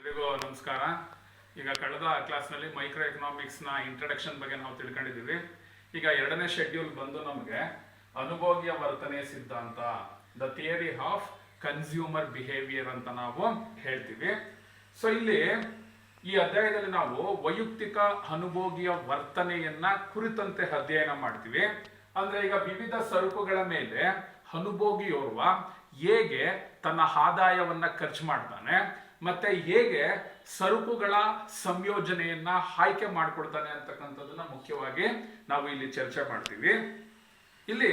ಎಲ್ರಿಗೂ ನಮಸ್ಕಾರ. ಈಗ ಕಳೆದ ಕ್ಲಾಸ್ನಲ್ಲಿ ಮೈಕ್ರೋ ಎಕನಾಮಿಕ್ಸ್ನ ಇಂಟ್ರಡಕ್ಷನ್ ಬಗ್ಗೆ ನಾವು ತಿಳ್ಕೊಂಡಿದ್ದೀವಿ. ಈಗ ಎರಡನೇ ಶೆಡ್ಯೂಲ್ ಬಂದು ನಮಗೆ ಅನುಭೋಗ್ಯ ವರ್ತನೆ ಸಿದ್ಧಾಂತ, the theory of consumer behaviour ಅಂತ ನಾವು ಹೇಳ್ತೀವಿ. ಸೊ ಇಲ್ಲಿ ಈ ಅಧ್ಯಾಯದಲ್ಲಿ ನಾವು ವೈಯಕ್ತಿಕ ಅನುಭೋಗಿಯ ವರ್ತನೆಯನ್ನ ಕುರಿತಂತೆ ಅಧ್ಯಯನ ಮಾಡ್ತೀವಿ. ಅಂದ್ರೆ ಈಗ ವಿವಿಧ ಸರಕುಗಳ ಮೇಲೆ ಅನುಭೋಗಿಯೋರ್ವ ಹೇಗೆ ತನ್ನ ಆದಾಯವನ್ನ ಖರ್ಚು ಮಾಡ್ತಾನೆ ಮತ್ತೆ ಹೇಗೆ ಸರಕುಗಳ ಸಂಯೋಜನೆಯನ್ನ ಆಯ್ಕೆ ಮಾಡ್ಕೊಳ್ತಾನೆ ಅಂತಕ್ಕಂಥದ್ದನ್ನ ಮುಖ್ಯವಾಗಿ ನಾವು ಇಲ್ಲಿ ಚರ್ಚೆ ಮಾಡ್ತೀವಿ. ಇಲ್ಲಿ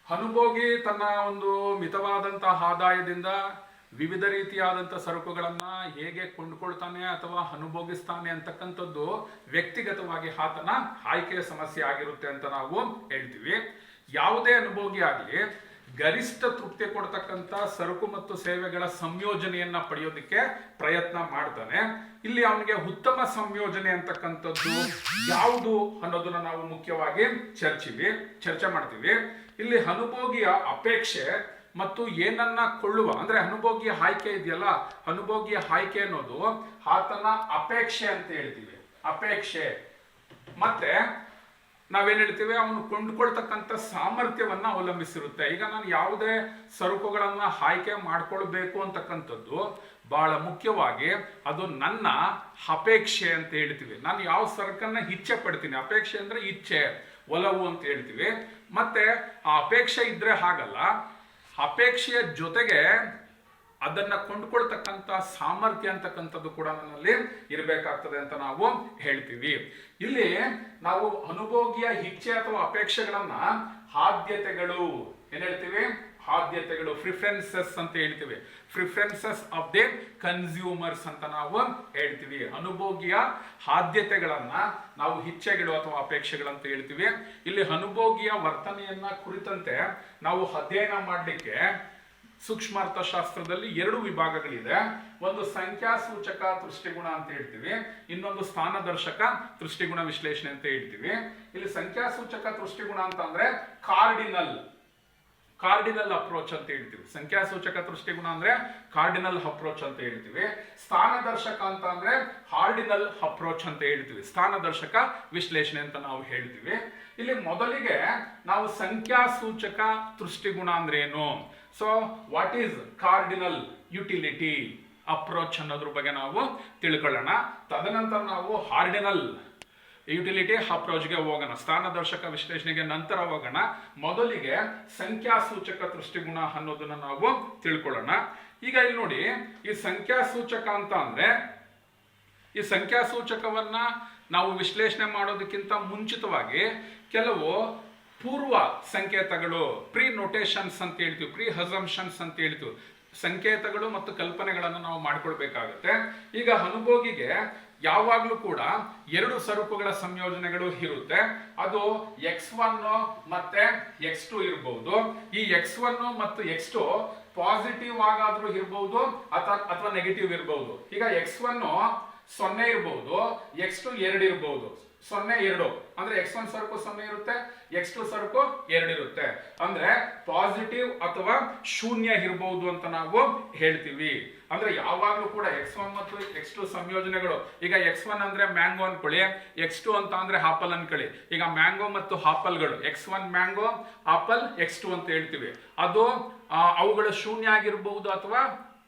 ಅನುಭೋಗಿ ತನ್ನ ಒಂದು ಮಿತವಾದಂತಹ ಆದಾಯದಿಂದ ವಿವಿಧ ರೀತಿಯಾದಂಥ ಸರಕುಗಳನ್ನ ಹೇಗೆ ಕೊಂಡ್ಕೊಳ್ತಾನೆ ಅಥವಾ ಅನುಭೋಗಿಸ್ತಾನೆ ಅಂತಕ್ಕಂಥದ್ದು ವ್ಯಕ್ತಿಗತವಾಗಿ ಆತನ ಆಯ್ಕೆಯ ಸಮಸ್ಯೆ ಆಗಿರುತ್ತೆ ಅಂತ ನಾವು ಹೇಳ್ತೀವಿ. ಯಾವುದೇ ಅನುಭೋಗಿ ಆಗಲಿ ಗರಿಷ್ಠ ತೃಪ್ತಿ ಕೊಡ್ತಕ್ಕಂಥ ಸರಕು ಮತ್ತು ಸೇವೆಗಳ ಸಂಯೋಜನೆಯನ್ನ ಪಡೆಯೋದಕ್ಕೆ ಪ್ರಯತ್ನ ಮಾಡ್ತಾನೆ. ಇಲ್ಲಿ ಅವನಿಗೆ ಉತ್ತಮ ಸಂಯೋಜನೆ ಅಂತಕ್ಕಂಥದ್ದು ಯಾವುದು ಅನ್ನೋದನ್ನ ನಾವು ಮುಖ್ಯವಾಗಿ ಚರ್ಚೆ ಮಾಡ್ತೀವಿ. ಇಲ್ಲಿ ಅನುಭೋಗಿಯ ಅಪೇಕ್ಷೆ ಮತ್ತು ಏನನ್ನ ಕೊಳ್ಳುವ ಅಂದ್ರೆ ಅನುಭೋಗಿಯ ಆಯ್ಕೆ ಇದೆಯಲ್ಲ, ಅನುಭೋಗಿಯ ಆಯ್ಕೆ ಅನ್ನೋದು ಆತನ ಅಪೇಕ್ಷೆ ಅಂತ ಹೇಳ್ತೀವಿ. ಅಪೇಕ್ಷೆ ಮತ್ತೆ ನಾವೇನ್ ಹೇಳ್ತೀವಿ, ಅವನು ಕೊಂಡ್ಕೊಳ್ತಕ್ಕಂಥ ಸಾಮರ್ಥ್ಯವನ್ನ ಅವಲಂಬಿಸಿರುತ್ತೆ. ಈಗ ನಾನು ಯಾವುದೇ ಸರಕುಗಳನ್ನ ಆಯ್ಕೆ ಮಾಡ್ಕೊಳ್ಬೇಕು ಅಂತಕ್ಕಂಥದ್ದು ಬಹಳ ಮುಖ್ಯವಾಗಿ ಅದು ನನ್ನ ಅಪೇಕ್ಷೆ ಅಂತ ಹೇಳ್ತೀವಿ. ನಾನು ಯಾವ ಸರಕನ್ನ ಇಚ್ಛೆ ಪಡ್ತೀನಿ, ಅಪೇಕ್ಷೆ ಅಂದ್ರೆ ಇಚ್ಛೆ, ಒಲವು ಅಂತ ಹೇಳ್ತೀವಿ. ಮತ್ತೆ ಆ ಅಪೇಕ್ಷೆ ಇದ್ರೆ ಹಾಗಲ್ಲ, ಅಪೇಕ್ಷೆಯ ಜೊತೆಗೆ ಅದನ್ನ ಕೊಂಡ್ಕೊಳ್ತಕ್ಕಂಥ ಸಾಮರ್ಥ್ಯ ಅಂತಕ್ಕಂಥದ್ದು ಕೂಡ ನನ್ನಲ್ಲಿ ಇರಬೇಕಾಗ್ತದೆ ಅಂತ ನಾವು ಹೇಳ್ತೀವಿ. ಇಲ್ಲಿ ನಾವು ಅನುಭೋಗಿಯ ಇಚ್ಛೆ ಅಥವಾ ಅಪೇಕ್ಷೆಗಳನ್ನ ಆದ್ಯತೆಗಳು ಏನ್ ಹೇಳ್ತೀವಿ, ಆದ್ಯತೆಗಳು ಪ್ರಿಫರೆನ್ಸಸ್ ಅಂತ ಹೇಳ್ತೀವಿ. ಪ್ರಿಫರೆನ್ಸಸ್ ಆಫ್ ದಿ ಕನ್ಸ್ಯೂಮರ್ಸ್ ಅಂತ ನಾವು ಹೇಳ್ತೀವಿ. ಅನುಭೋಗಿಯ ಆದ್ಯತೆಗಳನ್ನ ನಾವು ಇಚ್ಛೆಗಳು ಅಥವಾ ಅಪೇಕ್ಷೆಗಳಂತ ಹೇಳ್ತೀವಿ. ಇಲ್ಲಿ ಅನುಭೋಗಿಯ ವರ್ತನೆಯನ್ನ ಕುರಿತಂತೆ ನಾವು ಅಧ್ಯಯನ ಮಾಡಲಿಕ್ಕೆ ಸೂಕ್ಷ್ಮಾರ್ಥಶಾಸ್ತ್ರದಲ್ಲಿ ಎರಡು ವಿಭಾಗಗಳಿದೆ. ಒಂದು ಸಂಖ್ಯಾಸೂಚಕ ದೃಷ್ಟಿಗುಣ ಅಂತ ಹೇಳ್ತೀವಿ, ಇನ್ನೊಂದು ಸ್ಥಾನದರ್ಶಕ ದೃಷ್ಟಿಗುಣ ವಿಶ್ಲೇಷಣೆ ಅಂತ ಹೇಳ್ತೀವಿ. ಇಲ್ಲಿ ಸಂಖ್ಯಾಸೂಚಕ ದೃಷ್ಟಿಗುಣ ಅಂತ ಅಂದ್ರೆ ಕಾರ್ಡಿನಲ್ ಅಪ್ರೋಚ್ ಅಂತ ಹೇಳ್ತೀವಿ. ಸಂಖ್ಯಾಸೂಚಕ ದೃಷ್ಟಿಗುಣ ಅಂದ್ರೆ ಕಾರ್ಡಿನಲ್ ಅಪ್ರೋಚ್ ಅಂತ ಹೇಳ್ತೀವಿ. ಸ್ಥಾನದರ್ಶಕ ಅಂತ ಅಂದ್ರೆ ಹಾರ್ಡಿನಲ್ ಅಪ್ರೋಚ್ ಅಂತ ಹೇಳ್ತೀವಿ. ಸ್ಥಾನದರ್ಶಕ ವಿಶ್ಲೇಷಣೆ ಅಂತ ನಾವು ಹೇಳ್ತೀವಿ. ಇಲ್ಲಿ ಮೊದಲಿಗೆ ನಾವು ಸಂಖ್ಯಾಸೂಚಕ ದೃಷ್ಟಿಗುಣ ಅಂದ್ರೆ ಏನು, so what is cardinal utility approach ಅನ್ನೋದ್ರ ಬಗ್ಗೆ ನಾವು ತಿಳ್ಕೊಳ್ಳೋಣ. ತದನಂತರ ನಾವು ಹಾರ್ಡಿನಲ್ ಯುಟಿಲಿಟಿ ಅಪ್ರೋಚ್ಗೆ ಹೋಗೋಣ, ಸ್ಥಾನದರ್ಶಕ ವಿಶ್ಲೇಷಣೆಗೆ ನಂತರ ಹೋಗೋಣ. ಮೊದಲಿಗೆ ಸಂಖ್ಯಾಸೂಚಕ ದೃಷ್ಟಿಗುಣ ಅನ್ನೋದನ್ನ ನಾವು ತಿಳ್ಕೊಳ್ಳೋಣ. ಈಗ ಇಲ್ಲಿ ನೋಡಿ, ಈ ಸಂಖ್ಯಾಸೂಚಕ ಅಂತ ಅಂದ್ರೆ ಈ ಸಂಖ್ಯಾಸೂಚಕವನ್ನ ನಾವು ವಿಶ್ಲೇಷಣೆ ಮಾಡೋದಕ್ಕಿಂತ ಮುಂಚಿತವಾಗಿ ಕೆಲವು ಪೂರ್ವ ಸಂಕೇತಗಳು, ಪ್ರೀ ನೋಟೇಶನ್ಸ್ ಅಂತ ಹೇಳ್ತೀವಿ, ಪ್ರೀ ಅಸಂಪ್ಷನ್ಸ್ ಅಂತ ಹೇಳ್ತೀವಿ. ಸಂಕೇತಗಳು ಮತ್ತು ಕಲ್ಪನೆಗಳನ್ನು ನಾವು ಮಾಡ್ಕೊಳ್ಬೇಕಾಗುತ್ತೆ. ಈಗ ಅನುಭೋಗಿಗೆ ಯಾವಾಗ್ಲೂ ಕೂಡ ಎರಡು ಸರಕುಗಳ ಸಂಯೋಜನೆಗಳು ಇರುತ್ತೆ. ಅದು X1 ಮತ್ತೆ X2 ಇರಬಹುದು. ಈ X1 ಮತ್ತು X2 ಪಾಸಿಟಿವ್ ಆಗಾದ್ರೂ ಇರಬಹುದು ಅಥವಾ ನೆಗೆಟಿವ್ ಇರಬಹುದು. ಈಗ X1 0 ಇರಬಹುದು, X2 2 ಇರಬಹುದು. 0 2 ಅಂದ್ರೆ X1 ಸರಕು 0 ಇರುತ್ತೆ, X2 ಸರಕು 2 ಇರುತ್ತೆ. ಅಂದ್ರೆ ಪಾಸಿಟಿವ್ ಅಥವಾ ಶೂನ್ಯ ಇರಬಹುದು ಅಂತ ನಾವು ಹೇಳ್ತೀವಿ. ಅಂದ್ರೆ ಯಾವಾಗ್ಲೂ ಕೂಡ X1 ಮತ್ತು X2 ಸಂಯೋಜನೆಗಳು, ಈಗ X1 ಅಂದ್ರೆ ಮ್ಯಾಂಗೋ ಅನ್ಕೊಳ್ಳಿ, X2 ಅಂತ ಅಂದ್ರೆ ಆಪಲ್ ಅನ್ಕೊಳ್ಳಿ. ಈಗ ಮ್ಯಾಂಗೋ ಮತ್ತು ಆಪಲ್ಗಳು, X1 ಮ್ಯಾಂಗೋ, ಆಪಲ್ X2 ಅಂತ ಹೇಳ್ತೀವಿ. ಅದು ಅವುಗಳು ಶೂನ್ಯ ಆಗಿರಬಹುದು ಅಥವಾ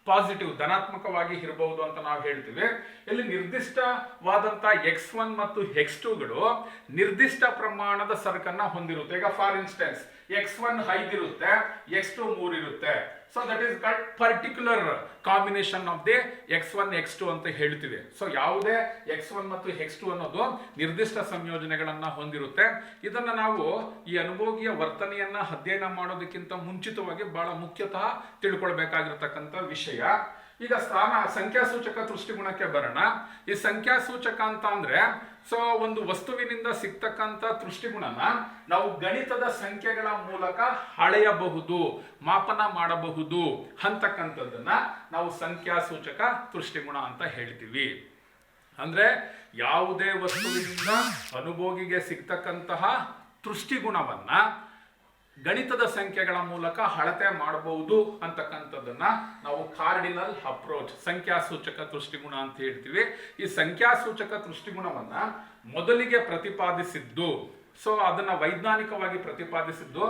ಪಾಸಿಟಿವ್ ಧನಾತ್ಮಕವಾಗಿ ಇರಬಹುದು ಅಂತ ನಾವು ಹೇಳ್ತೀವಿ. ಇಲ್ಲಿ ನಿರ್ದಿಷ್ಟವಾದಂತಹ X1 ಮತ್ತು X2ಗಳು ನಿರ್ದಿಷ್ಟ ಪ್ರಮಾಣದ ಸರಕನ್ನ ಹೊಂದಿರುತ್ತೆ. ಈಗ ಫಾರ್ ಇನ್ಸ್ಟೆನ್ಸ್ X1 5 ಇರುತ್ತೆ, X2 3 ಇರುತ್ತೆ. So that is particular combination of the X1 X2 ಅಂತ ಹೇಳ್ತೀವಿ. ಸೊ ಯಾವುದೇ X1 ಮತ್ತು X2 ಅನ್ನೋದು ನಿರ್ದಿಷ್ಟ ಸಂಯೋಜನೆಗಳನ್ನ ಹೊಂದಿರುತ್ತೆ. ಇದನ್ನ ನಾವು ಈ ಅನುಭೋಗಿಯ ವರ್ತನೆಯನ್ನ ಅಧ್ಯಯನ ಮಾಡೋದಕ್ಕಿಂತ ಮುಂಚಿತವಾಗಿ ಬಹಳ ಮುಖ್ಯತಃ ತಿಳ್ಕೊಳ್ಬೇಕಾಗಿರ್ತಕ್ಕಂಥ ವಿಷಯ. ಈಗ ಸಂಖ್ಯಾಸೂಚಕ ದೃಷ್ಟಿಗುಣಕ್ಕೆ ಬರೋಣ. ಈ ಸಂಖ್ಯಾಸೂಚಕ ಅಂತ ಅಂದ್ರೆ ಸೊ ಒಂದು ವಸ್ತುವಿನಿಂದ ಸಿಗ್ತಕ್ಕಂಥ ದೃಷ್ಟಿಗುಣನ ನಾವು ಗಣಿತದ ಸಂಖ್ಯೆಗಳ ಮೂಲಕ ಅಳೆಯಬಹುದು, ಮಾಪನ ಮಾಡಬಹುದು ಅಂತಕ್ಕಂಥದ್ದನ್ನ ನಾವು ಸಂಖ್ಯಾಸೂಚಕ ದೃಷ್ಟಿಗುಣ ಅಂತ ಹೇಳ್ತೀವಿ. ಅಂದ್ರೆ ಯಾವುದೇ ವಸ್ತುವಿನಿಂದ ಅನುಭೋಗಿಗೆ ಸಿಗ್ತಕ್ಕಂತಹ ದೃಷ್ಟಿಗುಣವನ್ನ ಗಣಿತದ ಸಂಖ್ಯೆಗಳ ಮೂಲಕ ಅಳತೆ ಮಾಡಬಹುದು ಅಂತಕ್ಕಂಥದ್ದನ್ನ ನಾವು ಕಾರ್ಡಿನಲ್ ಅಪ್ರೋಚ್, ಸಂಖ್ಯಾಸೂಚಕ ದೃಷ್ಟಿಗುಣ ಅಂತ ಹೇಳ್ತೀವಿ. ಈ ಸಂಖ್ಯಾಸೂಚಕ ದೃಷ್ಟಿಗುಣವನ್ನ ಮೊದಲಿಗೆ ಪ್ರತಿಪಾದಿಸಿದ್ದು, ಸೊ ಅದನ್ನ ವೈಜ್ಞಾನಿಕವಾಗಿ ಪ್ರತಿಪಾದಿಸಿದ್ದು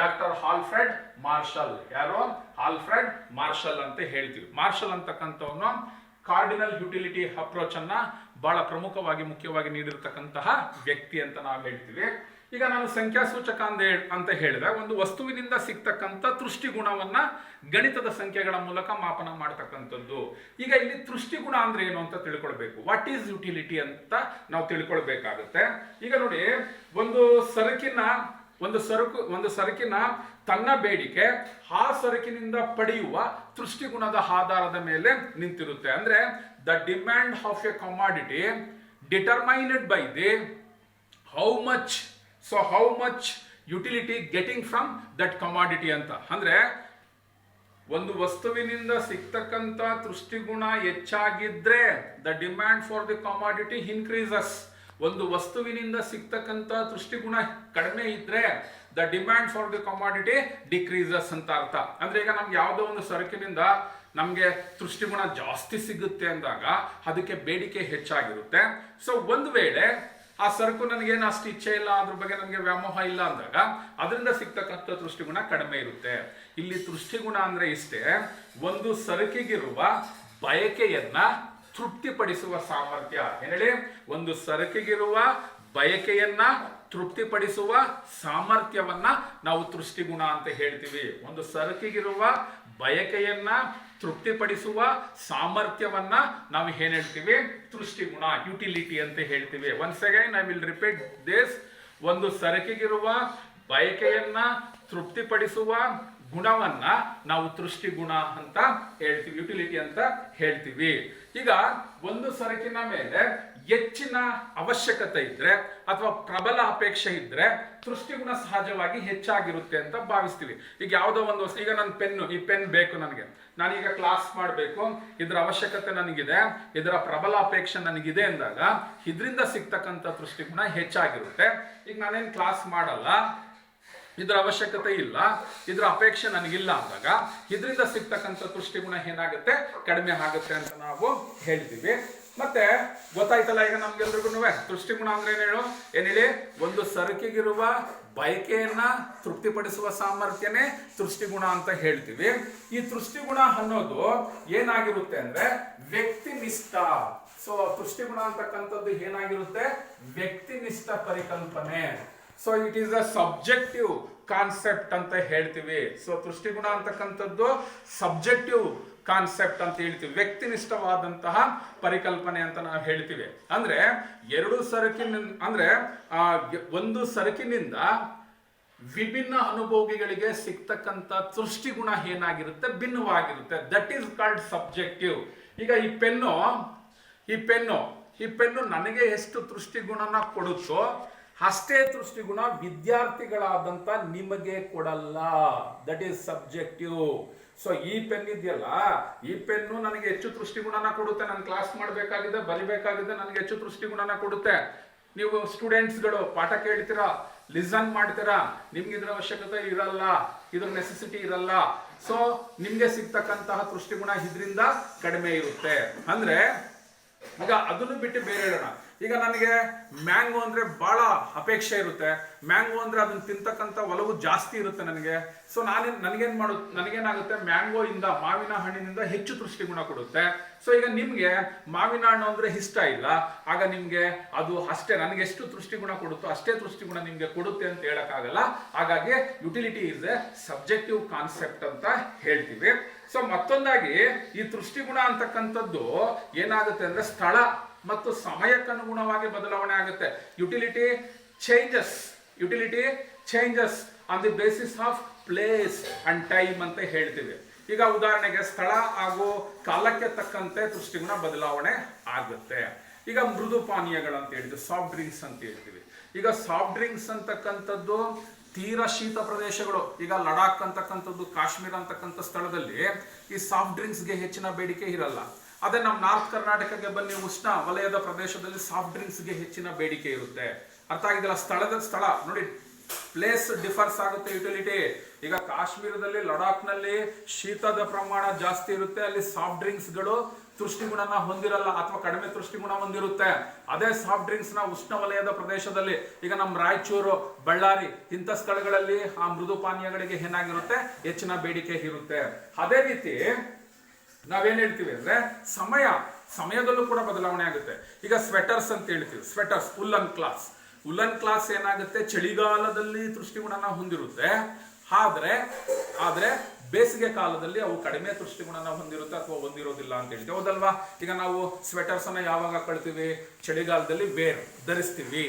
ಡಾಕ್ಟರ್ ಆಲ್ಫ್ರೆಡ್ ಮಾರ್ಷಲ್. ಯಾರು? ಆಲ್ಫ್ರೆಡ್ ಮಾರ್ಷಲ್ ಅಂತ ಹೇಳ್ತೀವಿ. ಮಾರ್ಷಲ್ ಅಂತಕ್ಕಂಥವನು ಕಾರ್ಡಿನಲ್ ಯುಟಿಲಿಟಿ ಅಪ್ರೋಚ್ ಅನ್ನ ಬಹಳ ಪ್ರಮುಖವಾಗಿ ಮುಖ್ಯವಾಗಿ ನೀಡಿರ್ತಕ್ಕಂತಹ ವ್ಯಕ್ತಿ ಅಂತ ನಾವು ಹೇಳ್ತೀವಿ. ಈಗ ನಾನು ಸಂಖ್ಯಾಸೂಚಕ ಅಂತ ಹೇಳಿದೆ, ಒಂದು ವಸ್ತುವಿನಿಂದ ಸಿಗ್ತಕ್ಕಂಥ ದೃಷ್ಟಿಗುಣವನ್ನ ಗಣಿತದ ಸಂಖ್ಯೆಗಳ ಮೂಲಕ ಮಾಪನ ಮಾಡ್ತಕ್ಕಂಥದ್ದು. ಈಗ ಇಲ್ಲಿ ದೃಷ್ಟಿಗುಣ ಅಂದ್ರೆ ಏನು ಅಂತ ತಿಳ್ಕೊಳ್ಬೇಕು. ವಾಟ್ ಈಸ್ ಯುಟಿಲಿಟಿ ಅಂತ ನಾವು ತಿಳ್ಕೊಳ್ಬೇಕಾಗುತ್ತೆ. ಈಗ ನೋಡಿ, ಒಂದು ಸರಕಿನ ತನ್ನ ಬೇಡಿಕೆ ಆ ಸರಕಿನಿಂದ ಪಡೆಯುವ ದೃಷ್ಟಿಗುಣದ ಆಧಾರದ ಮೇಲೆ ನಿಂತಿರುತ್ತೆ. ಅಂದ್ರೆ the demand of a commodity determined by the how much utility getting from that commodity ಅಂತ. ಅಂದ್ರೆ ಒಂದು ವಸ್ತುವಿನಿಂದ ಸಿಗ್ತಕ್ಕಂಥ ದೃಷ್ಟಿಗುಣ ಹೆಚ್ಚಾಗಿದ್ರೆ the demand for the commodity increases. ಒಂದು ವಸ್ತುವಿನಿಂದ ಸಿಗ್ತಕ್ಕಂಥ ದೃಷ್ಟಿಗುಣ ಕಡಿಮೆ ಇದ್ರೆ the demand for the commodity decreases ಅಂತ ಅರ್ಥ. ಅಂದ್ರೆ ಈಗ ನಮ್ಗೆ ಯಾವುದೋ ಒಂದು ಸರಕಿನಿಂದ ನಮ್ಗೆ ದೃಷ್ಟಿಗುಣ ಜಾಸ್ತಿ ಸಿಗುತ್ತೆ ಅಂದಾಗ ಅದಕ್ಕೆ ಬೇಡಿಕೆ ಹೆಚ್ಚಾಗಿರುತ್ತೆ. ಸೊ ಒಂದು ವೇಳೆ ಆ ಸರಕು ನನಗೇನು ಅಷ್ಟು ಇಚ್ಛೆ ಇಲ್ಲ, ಅದ್ರ ಬಗ್ಗೆ ನನಗೆ ವ್ಯಾಮೋಹ ಇಲ್ಲ ಅಂದಾಗ ಅದರಿಂದ ಸಿಗ್ತಕ್ಕಂಥ ದೃಷ್ಟಿಗುಣ ಕಡಿಮೆ ಇರುತ್ತೆ. ಇಲ್ಲಿ ದೃಷ್ಟಿಗುಣ ಅಂದ್ರೆ ಇಷ್ಟೇ, ಒಂದು ಸರಕಿಗಿರುವ ಬಯಕೆಯನ್ನ ತೃಪ್ತಿಪಡಿಸುವ ಸಾಮರ್ಥ್ಯ. ಏನೇಳಿ? ಒಂದು ಸರಕಿಗಿರುವ ಬಯಕೆಯನ್ನ ತೃಪ್ತಿಪಡಿಸುವ ಸಾಮರ್ಥ್ಯವನ್ನ ನಾವು ದೃಷ್ಟಿಗುಣ ಅಂತ ಹೇಳ್ತೀವಿ. ಒಂದು ಸರಕಿಗಿರುವ ಬಯಕೆಯನ್ನ ತೃಪ್ತಿಪಡಿಸುವ ಸಾಮರ್ಥ್ಯವನ್ನ ನಾವು ಏನ್ ಹೇಳ್ತೀವಿ? ದೃಷ್ಟಿಗುಣ, ಯುಟಿಲಿಟಿ ಅಂತ ಹೇಳ್ತೀವಿ. Once again I will repeat this. ಒಂದು ಸರಕಿಗಿರುವ ಬಯಕೆಯನ್ನ ತೃಪ್ತಿಪಡಿಸುವ ಗುಣವನ್ನ ನಾವು ದೃಷ್ಟಿಗುಣ ಅಂತ ಹೇಳ್ತೀವಿ, ಯುಟಿಲಿಟಿ ಅಂತ ಹೇಳ್ತೀವಿ. ಈಗ ಒಂದು ಸರಕಿನ ಮೇಲೆ ಹೆಚ್ಚಿನ ಅವಶ್ಯಕತೆ ಇದ್ರೆ ಅಥವಾ ಪ್ರಬಲ ಅಪೇಕ್ಷೆ ಇದ್ರೆ ದೃಷ್ಟಿಗುಣ ಸಹಜವಾಗಿ ಹೆಚ್ಚಾಗಿರುತ್ತೆ ಅಂತ ಭಾವಿಸ್ತೀವಿ. ಈಗ ಯಾವುದೋ ಒಂದು ವಸ್ತು, ಈಗ ನನ್ನ ಈ ಪೆನ್ ಬೇಕು ನನಗೆ, ನಾನೀಗ ಕ್ಲಾಸ್ ಮಾಡಬೇಕು, ಇದರ ಅವಶ್ಯಕತೆ ನನಗಿದೆ, ಇದರ ಪ್ರಬಲ ಅಪೇಕ್ಷೆ ನನಗಿದೆ ಅಂದಾಗ ಇದರಿಂದ ಸಿಗ್ತಕ್ಕಂಥ ದೃಷ್ಟಿಗುಣ ಹೆಚ್ಚಾಗಿರುತ್ತೆ. ಈಗ ನಾನೇನು ಕ್ಲಾಸ್ ಮಾಡಲ್ಲ, ಇದರ ಅವಶ್ಯಕತೆ ಇಲ್ಲ, ಇದರ ಅಪೇಕ್ಷೆ ನನಗಿಲ್ಲ ಅಂದಾಗ ಇದರಿಂದ ಸಿಗ್ತಕ್ಕಂಥ ದೃಷ್ಟಿಗುಣ ಏನಾಗುತ್ತೆ? ಕಡಿಮೆ ಆಗುತ್ತೆ ಅಂತ ನಾವು ಹೇಳ್ತೀವಿ. ಮತ್ತೆ ಗೊತ್ತಾಯ್ತಲ್ಲ ಈಗ ನಮ್ಗೆಲ್ರಿಗೂ ದೃಷ್ಟಿಗುಣ ಅಂದ್ರೆ ಏನ್ ಹೇಳಿ? ಒಂದು ಸರಕಿಗಿರುವ ಬಯಕೆಯನ್ನ ತೃಪ್ತಿಪಡಿಸುವ ಸಾಮರ್ಥ್ಯನೇ ದೃಷ್ಟಿಗುಣ ಅಂತ ಹೇಳ್ತೀವಿ. ಈ ದೃಷ್ಟಿಗುಣ ಅನ್ನೋದು ಏನಾಗಿರುತ್ತೆ ಅಂದ್ರೆ ವ್ಯಕ್ತಿನಿಷ್ಠ. ಸೊ ದೃಷ್ಟಿಗುಣ ಅಂತಕ್ಕಂಥದ್ದು ಏನಾಗಿರುತ್ತೆ? ವ್ಯಕ್ತಿನಿಷ್ಠ ಪರಿಕಲ್ಪನೆ. So it is a subjective concept ಅಂತ ಹೇಳ್ತೀವಿ. ಸೊ ದೃಷ್ಟಿಗುಣ ಅಂತಕ್ಕಂಥದ್ದು ಸಬ್ಜೆಕ್ಟಿವ್ ಕಾನ್ಸೆಪ್ಟ್ ಅಂತ ಹೇಳ್ತೀವಿ, ವ್ಯಕ್ತಿನಿಷ್ಠವಾದಂತಹ ಪರಿಕಲ್ಪನೆ ಅಂತ ನಾವು ಹೇಳ್ತೀವಿ. ಅಂದ್ರೆ ಒಂದು ಸರಕಿನಿಂದ ವಿಭಿನ್ನ ಅನುಭೋಗಿಗಳಿಗೆ ಸಿಗ್ತಕ್ಕಂಥ ದೃಷ್ಟಿಗುಣ ಏನಾಗಿರುತ್ತೆ? ಭಿನ್ನವಾಗಿರುತ್ತೆ. That is called subjective. ಈಗ ಈ ಪೆನ್ನು ನನಗೆ ಎಷ್ಟು ದೃಷ್ಟಿಗುಣನ ಕೊಡುತ್ತೋ ಅಷ್ಟೇ ದೃಷ್ಟಿಗುಣ ವಿದ್ಯಾರ್ಥಿಗಳಾದಂತ ನಿಮಗೆ ಕೊಡಲ್ಲ. That is subjective. ಸೊ ಈ ಪೆನ್ ಇದೆಯಲ್ಲ, ಈ ಪೆನ್ನು ನನಗೆ ಹೆಚ್ಚು ದೃಷ್ಟಿಗುಣನ ಕೊಡುತ್ತೆ. ನಾನು ಕ್ಲಾಸ್ ಮಾಡಬೇಕಾಗಿದೆ, ಬರಿಬೇಕಾಗಿದೆ, ನನಗೆ ಹೆಚ್ಚು ದೃಷ್ಟಿಗುಣನ ಕೊಡುತ್ತೆ. ನೀವು ಸ್ಟೂಡೆಂಟ್ಸ್ಗಳು ಪಾಠ ಕೇಳ್ತೀರಾ, ಲಿಸನ್ ಮಾಡ್ತೀರಾ, ನಿಮ್ಗೆ ಇದ್ರ ಅವಶ್ಯಕತೆ ಇರಲ್ಲ, ಇದ್ರ ನೆಸೆಸಿಟಿ ಇರಲ್ಲ. ಸೊ ನಿಮ್ಗೆ ಸಿಗ್ತಕ್ಕಂತಹ ದೃಷ್ಟಿಗುಣ ಇದರಿಂದ ಕಡಿಮೆ ಇರುತ್ತೆ. ಅಂದ್ರೆ ಈಗ ಅದನ್ನು ಬಿಟ್ಟು ಬೇರೆ ಹೇಳೋಣ. ಈಗ ನನಗೆ ಮ್ಯಾಂಗೋ ಅಂದ್ರೆ ಬಹಳ ಅಪೇಕ್ಷೆ ಇರುತ್ತೆ, ಮ್ಯಾಂಗೋ ಅಂದ್ರೆ ಅದನ್ನ ತಿಂತಕ್ಕಂಥ ಒಲವು ಜಾಸ್ತಿ ಇರುತ್ತೆ ನನಗೆ. ಸೊ ನನಗೇನಾಗುತ್ತೆ? ಮ್ಯಾಂಗೋ ಇಂದ, ಮಾವಿನ ಹಣ್ಣಿನಿಂದ ಹೆಚ್ಚು ದೃಷ್ಟಿಗುಣ ಕೊಡುತ್ತೆ. ಸೊ ಈಗ ನಿಮ್ಗೆ ಮಾವಿನ ಹಣ್ಣು ಅಂದ್ರೆ ಇಷ್ಟ ಇಲ್ಲ, ಆಗ ನಿಮ್ಗೆ ಅದು ಅಷ್ಟೇ, ನನಗೆ ಎಷ್ಟು ದೃಷ್ಟಿಗುಣ ಕೊಡುತ್ತೋ ಅಷ್ಟೇ ದೃಷ್ಟಿಗುಣ ನಿಮ್ಗೆ ಕೊಡುತ್ತೆ ಅಂತ ಹೇಳಕ್ಕಾಗಲ್ಲ. ಹಾಗಾಗಿ utility is A subjective concept ಅಂತ ಹೇಳ್ತೀವಿ. ಸೊ ಮತ್ತೊಂದಾಗಿ ಈ ದೃಷ್ಟಿಗುಣ ಅಂತಕ್ಕಂಥದ್ದು ಏನಾಗುತ್ತೆ ಅಂದ್ರೆ ಸ್ಥಳ ಮತ್ತು ಸಮಯಕ್ಕನುಗುಣವಾಗಿ ಬದಲಾವಣೆ ಆಗುತ್ತೆ. Utility changes on the basis of place and time ಅಂತ ಹೇಳ್ತೀವಿ. ಈಗ ಉದಾಹರಣೆಗೆ ಸ್ಥಳ ಹಾಗೂ ಕಾಲಕ್ಕೆ ತಕ್ಕಂತೆ ದೃಷ್ಟಿಗುಣ ಬದಲಾವಣೆ ಆಗುತ್ತೆ. ಈಗ ಮೃದು ಪಾನೀಯಗಳಂತ ಹೇಳಿದ್ವಿ, ಸಾಫ್ಟ್ ಡ್ರಿಂಕ್ಸ್ ಅಂತ ಹೇಳ್ತೀವಿ. ಈಗ ಸಾಫ್ಟ್ ಡ್ರಿಂಕ್ಸ್ ಅಂತಕ್ಕಂಥದ್ದು ತೀರಾ ಶೀತ ಪ್ರದೇಶಗಳು, ಈಗ ಲಡಾಖ್ ಅಂತಕ್ಕಂಥದ್ದು, ಕಾಶ್ಮೀರ ಅಂತಕ್ಕಂಥ ಸ್ಥಳದಲ್ಲಿ ಈ ಸಾಫ್ಟ್ ಡ್ರಿಂಕ್ಸ್ಗೆ ಹೆಚ್ಚಿನ ಬೇಡಿಕೆ ಇರಲ್ಲ. ಅದೇ ನಮ್ಮ ನಾರ್ತ್ ಕರ್ನಾಟಕಕ್ಕೆ ಬನ್ನಿ, ಉಷ್ಣ ವಲಯದ ಪ್ರದೇಶದಲ್ಲಿ ಸಾಫ್ಟ್ ಡ್ರಿಂಕ್ಸ್ಗೆ ಹೆಚ್ಚಿನ ಬೇಡಿಕೆ ಇರುತ್ತೆ. ಅರ್ಥ ಆಗಿದೆಲ್ಲ? ಸ್ಥಳ ನೋಡಿ, ಪ್ಲೇಸ್ ಡಿಫರ್ಸ್ ಆಗುತ್ತೆ ಯುಟಿಲಿಟಿ. ಈಗ ಕಾಶ್ಮೀರದಲ್ಲಿ, ಲಡಾಖ್ನಲ್ಲಿ ಶೀತದ ಪ್ರಮಾಣ ಜಾಸ್ತಿ ಇರುತ್ತೆ, ಅಲ್ಲಿ ಸಾಫ್ಟ್ ಡ್ರಿಂಕ್ಸ್ಗಳು ತೃಷ್ಟಿಗುಣನ ಹೊಂದಿರಲ್ಲ ಅಥವಾ ಕಡಿಮೆ ತೃಷ್ಟಿಗುಣ ಹೊಂದಿರುತ್ತೆ. ಅದೇ ಸಾಫ್ಟ್ ಡ್ರಿಂಕ್ಸ್ ನ ಉಷ್ಣವಲಯದ ಪ್ರದೇಶದಲ್ಲಿ, ಈಗ ನಮ್ಮ ರಾಯಚೂರು, ಬಳ್ಳಾರಿ ಇಂಥ ಸ್ಥಳಗಳಲ್ಲಿ ಆ ಮೃದು ಪಾನೀಯಗಳಿಗೆ ಏನಾಗಿರುತ್ತೆ, ಹೆಚ್ಚಿನ ಬೇಡಿಕೆ ಇರುತ್ತೆ. ಅದೇ ರೀತಿ ನಾವೇನ್ ಹೇಳ್ತೀವಿ ಅಂದ್ರೆ ಸಮಯದಲ್ಲೂ ಕೂಡ ಬದಲಾವಣೆ ಆಗುತ್ತೆ. ಈಗ ಸ್ವೆಟರ್ಸ್ ಅಂತ ಹೇಳ್ತೀವಿ, ಸ್ವೆಟರ್ಸ್, ಉಲ್ಲನ್ ಕ್ಲಾಸ್ ಏನಾಗುತ್ತೆ, ಚಳಿಗಾಲದಲ್ಲಿ ತೃಷ್ಟಿಗುಣನ ಹೊಂದಿರುತ್ತೆ. ಆದ್ರೆ ಬೇಸಿಗೆ ಕಾಲದಲ್ಲಿ ಅವು ಕಡಿಮೆ ತೃಷ್ಟಿಗುಣನ ಹೊಂದಿರುತ್ತೆ ಅಥವಾ ಹೊಂದಿರೋದಿಲ್ಲ ಅಂತ ಹೇಳ್ತೀವಿ, ಹೌದಲ್ವಾ? ಈಗ ನಾವು ಸ್ವೆಟರ್ಸ್ ಅನ್ನ ಯಾವಾಗ ಹಾಕೊಳ್ತೀವಿ, ಚಳಿಗಾಲದಲ್ಲಿ ಧರಿಸ್ತೀವಿ.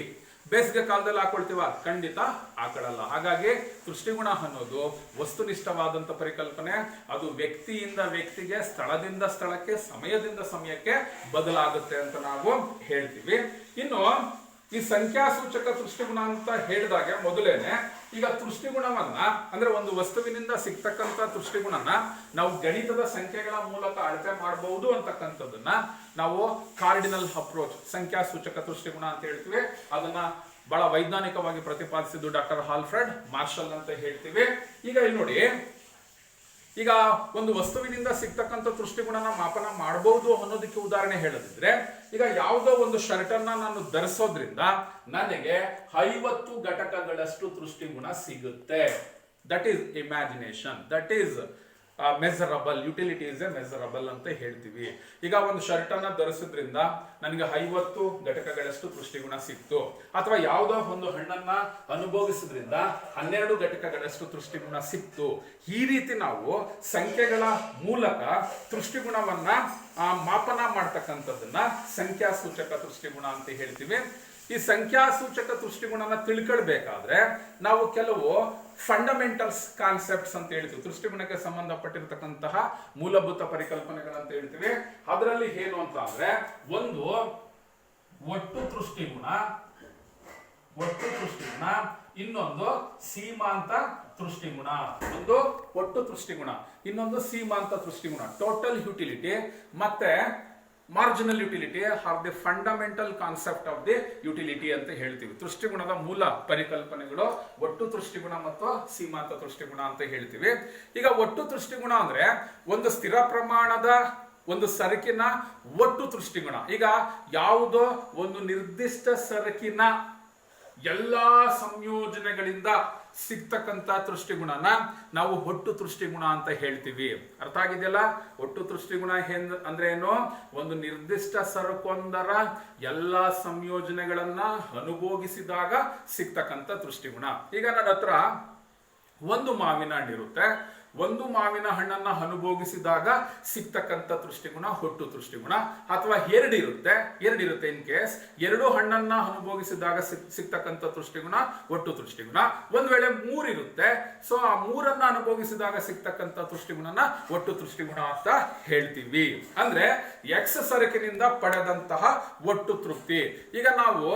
ಬೇಸಿಗೆ ಕಾಲದಲ್ಲಿ ಹಾಕೊಳ್ತೀವ, ಖಂಡಿತ ಹಾಕೊಳ್ಳಲ್ಲ. ಹಾಗಾಗಿ ತೃಷ್ಟಿಗುಣ ಅನ್ನೋದು ವಸ್ತುನಿಷ್ಠವಾದಂತ ಪರಿಕಲ್ಪನೆ. ಅದು ವ್ಯಕ್ತಿಯಿಂದ ವ್ಯಕ್ತಿಗೆ, ಸ್ಥಳದಿಂದ ಸ್ಥಳಕ್ಕೆ, ಸಮಯದಿಂದ ಸಮಯಕ್ಕೆ ಬದಲಾಗುತ್ತೆ ಅಂತ ನಾವು ಹೇಳ್ತೀವಿ. ಇನ್ನು ಈ ಸಂಖ್ಯಾಸೂಚಕ ತೃಷ್ಟಿಗುಣ ಅಂತ ಹೇಳಿದಾಗ ಮೊದಲೇನೆ ಈಗ ತೃಷ್ಟಿಗುಣವನ್ನ ಅಂದ್ರೆ ಒಂದು ವಸ್ತುವಿನಿಂದ ಸಿಗ್ತಕ್ಕಂಥ ತೃಷ್ಟಿಗುಣನ ನಾವು ಗಣಿತದ ಸಂಖ್ಯೆಗಳ ಮೂಲಕ ಅಳತೆ ಮಾಡಬಹುದು ಅಂತಕ್ಕಂಥದ್ದನ್ನ ನಾವು ಕಾರ್ಡಿನಲ್ ಅಪ್ರೋಚ್, ಸಂಖ್ಯಾಸೂಚಕ ತೃಷ್ಟಿಗುಣ ಅಂತ ಹೇಳ್ತೀವಿ. ಅದನ್ನ ಬಹಳ ವೈಜ್ಞಾನಿಕವಾಗಿ ಪ್ರತಿಪಾದಿಸಿದ್ದು ಡಾಕ್ಟರ್ ಆಲ್ಫ್ರೆಡ್ ಮಾರ್ಷಲ್ ಅಂತ ಹೇಳ್ತೀವಿ. ಈಗ ಇಲ್ಲಿ ನೋಡಿ, ಈಗ ಒಂದು ವಸ್ತುವಿನಿಂದ ಸಿಗ್ತಕ್ಕಂಥ ತೃಷ್ಟಿಗುಣನ ಮಾಪನ ಮಾಡಬಹುದು ಅನ್ನೋದಕ್ಕೆ ಉದಾಹರಣೆ ಹೇಳದಿದ್ರೆ, ಈಗ ಯಾವುದೋ ಒಂದು ಶರ್ಟ್ ಅನ್ನ ನಾನು ಧರಿಸೋದ್ರಿಂದ ನನಗೆ 50 ಘಟಕಗಳಷ್ಟು ತೃಷ್ಟಿಗುಣ ಸಿಗುತ್ತೆ. That is imagination, that is measurable. Utility is a measurable ಅಂತ ಹೇಳ್ತೀವಿ. ಈಗ ಒಂದು ಶರ್ಟ್ ಅನ್ನ ಧರಿಸೋದ್ರಿಂದ ನನಗೆ 50 ಘಟಕಗಳಷ್ಟು ತೃಷ್ಟಿಗುಣ ಸಿಕ್ತು. ಅಥವಾ ಯಾವುದೋ ಒಂದು ಹಣ್ಣನ್ನ ಅನುಭವಿಸೋದ್ರಿಂದ 12 ಘಟಕಗಳಷ್ಟು ತೃಷ್ಟಿಗುಣ ಸಿಕ್ತು. ಈ ರೀತಿ ನಾವು ಸಂಖ್ಯೆಗಳ ಮೂಲಕ ತೃಷ್ಟಿಗುಣವನ್ನ ಮಾಪನ ಮಾಡ್ತಕ್ಕಂಥದ್ದನ್ನ ಸಂಖ್ಯಾಸೂಚಕ ತೃಷ್ಟಿಗುಣ ಅಂತ ಹೇಳ್ತೀವಿ. ಈ ಸಂಖ್ಯಾಸೂಚಕ ತೃಷ್ಟಿಗುಣನ ತಿಳ್ಕೊಳ್ಬೇಕಾದ್ರೆ ನಾವು ಕೆಲವು ಫಂಡಮೆಂಟಲ್ಸ್ ಕಾನ್ಸೆಪ್ಟ್ಸ್ ಅಂತ ಹೇಳ್ತೀವಿ, ತೃಷ್ಟಿಗುಣಕ್ಕೆ ಸಂಬಂಧಪಟ್ಟಿರತಕ್ಕಂತಹ ಮೂಲಭೂತ ಪರಿಕಲ್ಪನೆಗಳಂತ ಹೇಳ್ತೀವಿ. ಅದರಲ್ಲಿ ಏನು ಅಂತ ಅಂದ್ರೆ, ಒಂದು ಒಟ್ಟು ತೃಷ್ಟಿಗುಣ, ಇನ್ನೊಂದು ಸೀಮಾಂತ ತೃಷ್ಟಿಗುಣ. ಒಂದು ಒಟ್ಟು ತೃಷ್ಟಿಗುಣ, ಇನ್ನೊಂದು ಸೀಮಾಂತ ತೃಷ್ಟಿಗುಣ. ಟೋಟಲ್ ಯುಟಿಲಿಟಿ ಮತ್ತೆ marginal utility R the fundamental concept of the utility ಅಂತ ಹೇಳ್ತೀವಿ. ತೃಷ್ಟಿಗುಣದ ಮೂಲ ಪರಿಕಲ್ಪನೆಗಳು ಒಟ್ಟು ತೃಷ್ಟಿಗುಣ ಮತ್ತು ಸೀಮಾಂತ ತೃಷ್ಟಿಗುಣ ಅಂತ ಹೇಳ್ತೀವಿ. ಈಗ ಒಟ್ಟು ತೃಷ್ಟಿಗುಣ ಅಂದ್ರೆ ಒಂದು ಸ್ಥಿರ ಪ್ರಮಾಣದ ಒಂದು ಸರಕಿನ ಒಟ್ಟು ತೃಷ್ಟಿಗುಣ. ಈಗ ಯಾವುದೋ ಒಂದು ನಿರ್ದಿಷ್ಟ ಸರಕಿನ ಎಲ್ಲಾ ಸಂಯೋಜನೆಗಳಿಂದ ಸಿಗ್ತಕ್ಕಂಥ ತೃಷ್ಟಿಗುಣನ ನಾವು ಒಟ್ಟು ತೃಷ್ಟಿಗುಣ ಅಂತ ಹೇಳ್ತೀವಿ. ಅರ್ಥ ಆಗಿದೆಯಲ್ಲ? ಒಟ್ಟು ತೃಷ್ಟಿಗುಣ ಅಂದ್ರೆ ಏನು? ಒಂದು ನಿರ್ದಿಷ್ಟ ಸರಕೊಂದರ ಎಲ್ಲಾ ಸಂಯೋಜನೆಗಳನ್ನ ಅನುಭೋಗಿಸಿದಾಗ ಸಿಗ್ತಕ್ಕಂಥ ತೃಷ್ಟಿಗುಣ. ಈಗ ನನ್ನ ಹತ್ರ ಒಂದು ಮಾವಿನ ಹಣ್ಣಿರುತ್ತೆ, ಒಂದು ಮಾವಿನ ಹಣ್ಣನ್ನ ಅನುಭೋಗಿಸಿದಾಗ ಸಿಗ್ತಕ್ಕಂಥ ತೃಷ್ಟಿಗುಣ ಒಟ್ಟು ತೃಷ್ಟಿಗುಣ. ಅಥವಾ ಎರಡಿರುತ್ತೆ ಇನ್ ಕೇಸ್ ಎರಡು ಹಣ್ಣನ್ನ ಅನುಭೋಗಿಸಿದಾಗ ಸಿಗ್ತಕ್ಕಂಥ ತೃಷ್ಟಿಗುಣ ಒಟ್ಟು ತೃಷ್ಟಿಗುಣ. ಒಂದ್ ವೇಳೆ ಮೂರಿರುತ್ತೆ, ಸೊ ಆ ಮೂರನ್ನ ಅನುಭೋಗಿಸಿದಾಗ ಸಿಗ್ತಕ್ಕಂಥ ತೃಷ್ಟಿಗುಣನ ಒಟ್ಟು ತೃಷ್ಟಿಗುಣ ಅಂತ ಹೇಳ್ತೀವಿ. ಅಂದ್ರೆ ಎಕ್ಸ್ ಸರಕಿನಿಂದ ಪಡೆದಂತಹ ಒಟ್ಟು ತೃಪ್ತಿ. ಈಗ ನಾವು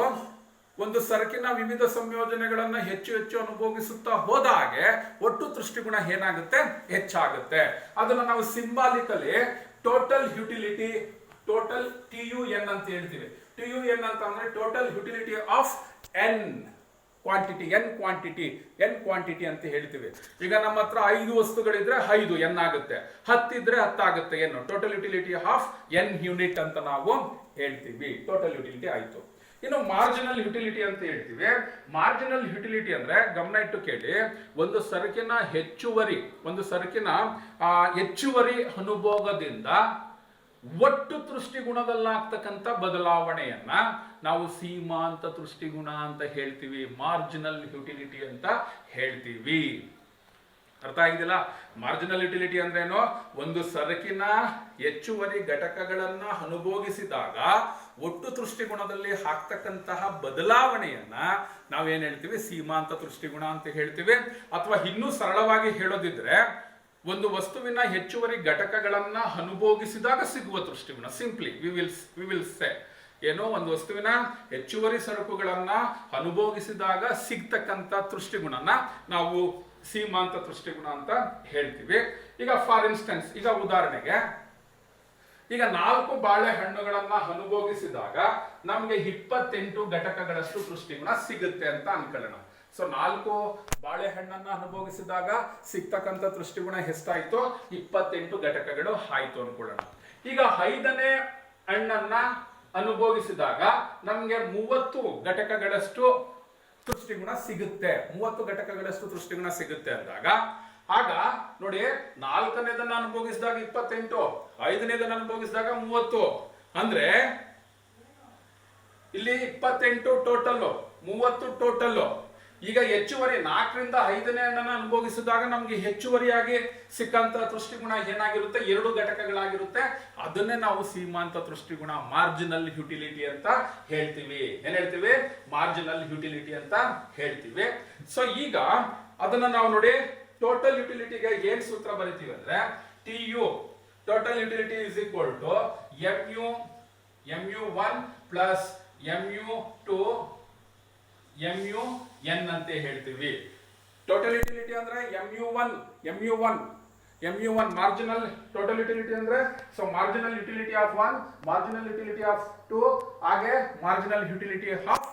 ಒಂದು ಸರಕಿನ ವಿವಿಧ ಸಂಯೋಜನೆಗಳನ್ನ ಹೆಚ್ಚು ಹೆಚ್ಚು ಅನುಭೋಗಿಸುತ್ತಾ ಹೋದಾಗೆ ಒಟ್ಟು ತೃಷ್ಟಿಗುಣ ಏನಾಗುತ್ತೆ? ಹೆಚ್ಚಾಗುತ್ತೆ. ಅದನ್ನ ನಾವು symbolically total utility, total TUN ಅಂತ ಹೇಳ್ತೀವಿ. TUN ಅಂತ ಅಂದ್ರೆ total utility of N quantity ಅಂತ ಹೇಳ್ತೀವಿ. ಈಗ ನಮ್ಮ ಹತ್ರ 5 ವಸ್ತುಗಳಿದ್ರೆ 5 N ಆಗುತ್ತೆ, 10 ಇದ್ರೆ 10 ಆಗುತ್ತೆ N. Total utility of N unit ಅಂತ ನಾವು ಹೇಳ್ತೀವಿ. ಟೋಟಲ್ ಯುಟಿಲಿಟಿ ಆಯ್ತು. ಇನ್ನು ಮಾರ್ಜಿನಲ್ ಯುಟಿಲಿಟಿ ಅಂತ ಹೇಳ್ತೀವಿ. ಮಾರ್ಜಿನಲ್ ಯುಟಿಲಿಟಿ ಅಂದ್ರೆ ಗಮನ ಇಟ್ಟು ಕೇಳಿ, ಒಂದು ಸರಕಿನ ಹೆಚ್ಚುವರಿ ಅನುಭೋಗದಿಂದ ಒಟ್ಟು ತೃಷ್ಟಿಗುಣದಲ್ಲಾಗ್ತಕ್ಕಂಥ ಬದಲಾವಣೆಯನ್ನ ನಾವು ಸೀಮಾಂತ ತೃಷ್ಟಿಗುಣ ಅಂತ ಹೇಳ್ತೀವಿ, ಮಾರ್ಜಿನಲ್ ಯುಟಿಲಿಟಿ ಅಂತ ಹೇಳ್ತೀವಿ. ಅರ್ಥ ಆಗಿದಿಲ್ಲ? ಮಾರ್ಜಿನಲ್ ಯುಟಿಲಿಟಿ ಅಂದ್ರೇನು? ಒಂದು ಸರಕಿನ ಹೆಚ್ಚುವರಿ ಘಟಕಗಳನ್ನ ಅನುಭೋಗಿಸಿದಾಗ ಒಟ್ಟು ತೃಷ್ಟಿಗುಣದಲ್ಲಿ ಆಗ್ತಕ್ಕಂತಹ ಬದಲಾವಣೆಯನ್ನ ನಾವೇನ್ ಹೇಳ್ತೀವಿ? ಸೀಮಾಂತ ತೃಷ್ಟಿಗುಣ ಅಂತ ಹೇಳ್ತೀವಿ. ಅಥವಾ ಇನ್ನೂ ಸರಳವಾಗಿ ಹೇಳೋದಿದ್ರೆ, ಒಂದು ವಸ್ತುವಿನ ಹೆಚ್ಚುವರಿ ಘಟಕಗಳನ್ನ ಅನುಭೋಗಿಸಿದಾಗ ಸಿಗುವ ತೃಷ್ಟಿಗುಣ. ಸಿಂಪ್ಲಿ ವಿ ವಿಲ್ ಸೇ ಏನೋ ಒಂದು ವಸ್ತುವಿನ ಹೆಚ್ಚುವರಿ ಸರಕುಗಳನ್ನ ಅನುಭೋಗಿಸಿದಾಗ ಸಿಗ್ತಕ್ಕಂಥ ತೃಷ್ಟಿಗುಣನ ನಾವು ಸೀಮಾಂತ ತೃಷ್ಟಿಗುಣ ಅಂತ ಹೇಳ್ತೀವಿ. ಈಗ ಫಾರ್ ಇನ್ಸ್ಟೆನ್ಸ್, ಈಗ ಉದಾಹರಣೆಗೆ, ಈಗ 4 ಬಾಳೆಹಣ್ಣುಗಳನ್ನ ಅನುಭೋಗಿಸಿದಾಗ ನಮ್ಗೆ 28 ಘಟಕಗಳಷ್ಟು ತೃಷ್ಟಿಗುಣ ಸಿಗುತ್ತೆ ಅಂತ ಅನ್ಕೊಳ್ಳೋಣ. ಸೊ 4 ಬಾಳೆಹಣ್ಣನ್ನ ಅನುಭವಿಸಿದಾಗ ಸಿಗ್ತಕ್ಕಂಥ ದೃಷ್ಟಿಗುಣ ಎಷ್ಟಾಯ್ತು? 28 ಘಟಕಗಳು ಆಯ್ತು ಅನ್ಕೊಳ್ಳೋಣ. ಈಗ 5ನೇ ಹಣ್ಣನ್ನ ಅನುಭವಿಸಿದಾಗ ನಮ್ಗೆ 30 ಘಟಕಗಳಷ್ಟು ದೃಷ್ಟಿಗುಣ ಸಿಗುತ್ತೆ. 30 ಘಟಕಗಳಷ್ಟು ದೃಷ್ಟಿಗುಣ ಸಿಗುತ್ತೆ ಅಂದಾಗ ಆಗ ನೋಡಿ, 4ನೇದನ್ನ ಅನುಭವಿಸಿದಾಗ 28, 5ನೇದನ್ನ ಅನುಭವಿಸಿದಾಗ 30 ಅಂದ್ರೆ ಇಲ್ಲಿ 28 ಟೋಟಲ್, 30 ಟೋಟಲ್. ಈಗ ಹೆಚ್ಚುವರಿ 4ರಿಂದ 5ನೇ ಹಣ್ಣನ್ನ ಅನುಭವಿಸಿದಾಗ ನಮ್ಗೆ ಹೆಚ್ಚುವರಿಯಾಗಿ ಸಿಕ್ಕಂತ ದೃಷ್ಟಿಗುಣ ಏನಾಗಿರುತ್ತೆ? 2 ಘಟಕಗಳಾಗಿರುತ್ತೆ. ಅದನ್ನೇ ನಾವು ಸೀಮಾಂತ ದೃಷ್ಟಿಗುಣ, ಮಾರ್ಜಿನಲ್ ಯುಟಿಲಿಟಿ ಅಂತ ಹೇಳ್ತೀವಿ. ಏನ್ ಹೇಳ್ತೀವಿ? ಮಾರ್ಜಿನಲ್ ಯುಟಿಲಿಟಿ ಅಂತ ಹೇಳ್ತೀವಿ. ಸೊ ಈಗ ಅದನ್ನ ನಾವು ನೋಡಿ, ಟೋಟಲ್ ಯುಟಿಲಿಟಿಗೆ ಏನ್ ಸೂತ್ರ ಬರಿತೀವಿ ಅಂದ್ರೆ TU total utility is equal to MU1 plus MU2 MUN ಅಂತ ಹೇಳ್ತೀವಿ. ಟೋಟಲ್ ಯುಟಿಲಿಟಿ ಅಂದ್ರೆ MU1 ಮಾರ್ಜಿನಲ್ ಟೋಟಲ್ ಯುಟಿಲಿಟಿ ಅಂದ್ರೆ so marginal utility of 1, marginal utility of 2, ಹಾಗೆ ಮಾರ್ಜಿನಲ್ ಯುಟಿಲಿಟಿ ಆಫ್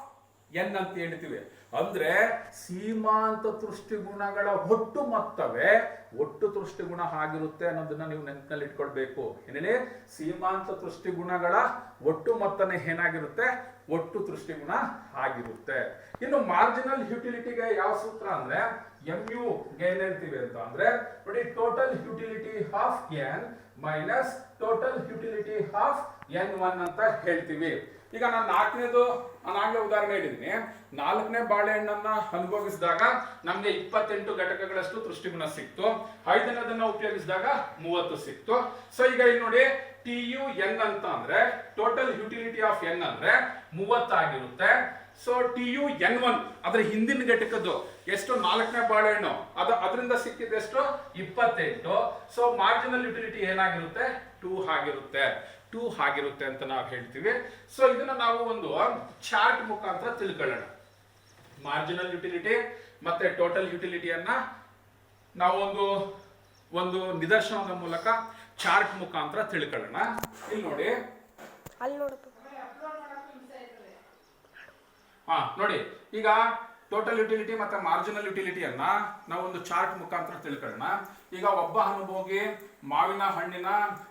N ಅಂತ ಹೇಳ್ತೀವಿ. ಅಂದ್ರೆ ಸೀಮಾಂತ ದೃಷ್ಟಿಗುಣಗಳ ಒಟ್ಟು ಮೊತ್ತವೇ ಒಟ್ಟು ದೃಷ್ಟಿಗುಣ ಆಗಿರುತ್ತೆ ಅನ್ನೋದನ್ನ ನೀವು ನೆನಪಿನಲ್ಲಿ ಇಟ್ಕೊಳ್ಬೇಕು. ಏನೇಳಿ? ಸೀಮಾಂತ ದೃಷ್ಟಿಗುಣಗಳ ಒಟ್ಟು ಮೊತ್ತನೇ ಏನಾಗಿರುತ್ತೆ? ಒಟ್ಟು ದೃಷ್ಟಿಗುಣ ಆಗಿರುತ್ತೆ. ಇನ್ನು ಮಾರ್ಜಿನಲ್ ಯುಟಿಲಿಟಿಗೆ ಯಾವ ಸೂತ್ರ ಅಂದ್ರೆ MU ಏನ್ ಹೇಳ್ತೀವಿ ಅಂತ ಅಂದ್ರೆ ನೋಡಿ, total utility of N minus total utility of N1 ಅಂತ ಹೇಳ್ತೀವಿ. ಈಗ ನಾನು 4ನೇದು ನಾನಾಗ್ಲೇ ಉದಾಹರಣೆ ಹೇಳಿದ್ದೀನಿ. 4ನೇ ಬಾಳೆಹಣ್ಣನ್ನ ಅನುಭವಿಸಿದಾಗ ನಮ್ಗೆ 28 ಘಟಕಗಳಷ್ಟು ದೃಷ್ಟಿಗುಣ ಸಿಕ್ತು. 5ನೇದನ್ನ ಉಪಯೋಗಿಸಿದಾಗ 30 ಸಿಕ್ತು. ಸೊ ಈಗ ಇಲ್ಲಿ ನೋಡಿ, TUN ಅಂತ ಅಂದ್ರೆ ಟೋಟಲ್ ಯುಟಿಲಿಟಿ ಆಫ್ N ಅಂದ್ರೆ 30 ಆಗಿರುತ್ತೆ. ಸೊ TUN1 ಅದ್ರ ಹಿಂದಿನ ಘಟಕದ್ದು ಎಷ್ಟು? 4ನೇ ಬಾಳೆಹಣ್ಣು, ಅದರಿಂದ ಸಿಕ್ಕಿದ ಎಷ್ಟು? 28. ಸೊ ಮಾರ್ಜಿನಲ್ ಯುಟಿಲಿಟಿ ಏನಾಗಿರುತ್ತೆ? 2 ಆಗಿರುತ್ತೆ ಅಂತ ನಾವು ಹೇಳ್ತೀವಿ. ಸೊ ಇದನ್ನ ನಾವು ಒಂದು ಚಾರ್ಟ್ ಮುಖಾಂತರ ತಿಳ್ಕೊಳ್ಳೋಣ. ಮಾರ್ಜಿನಲ್ ಯುಟಿಲಿಟಿ ಮತ್ತೆ ಟೋಟಲ್ ಯುಟಿಲಿಟಿಯನ್ನ ನಾವು ಒಂದು ನಿದರ್ಶನದ ಮೂಲಕ ಚಾರ್ಟ್ ಮುಖಾಂತರ ತಿಳ್ಕೊಳ್ಳೋಣ. ಇಲ್ಲಿ ನೋಡಿ, ನೋಡಿ, ಈಗ ಟೋಟಲ್ ಯುಟಿಲಿಟಿ ಮತ್ತೆ ಮಾರ್ಜಿನಲ್ ಯುಟಿಲಿಟಿಯನ್ನ ನಾವು ಒಂದು ಚಾರ್ಟ್ ಮುಖಾಂತರ ತಿಳ್ಕೊಳ್ಳೋಣ. ಈಗ ಒಬ್ಬ ಅನುಭೋಗಿ ಮಾವಿನ ಹಣ್ಣಿನ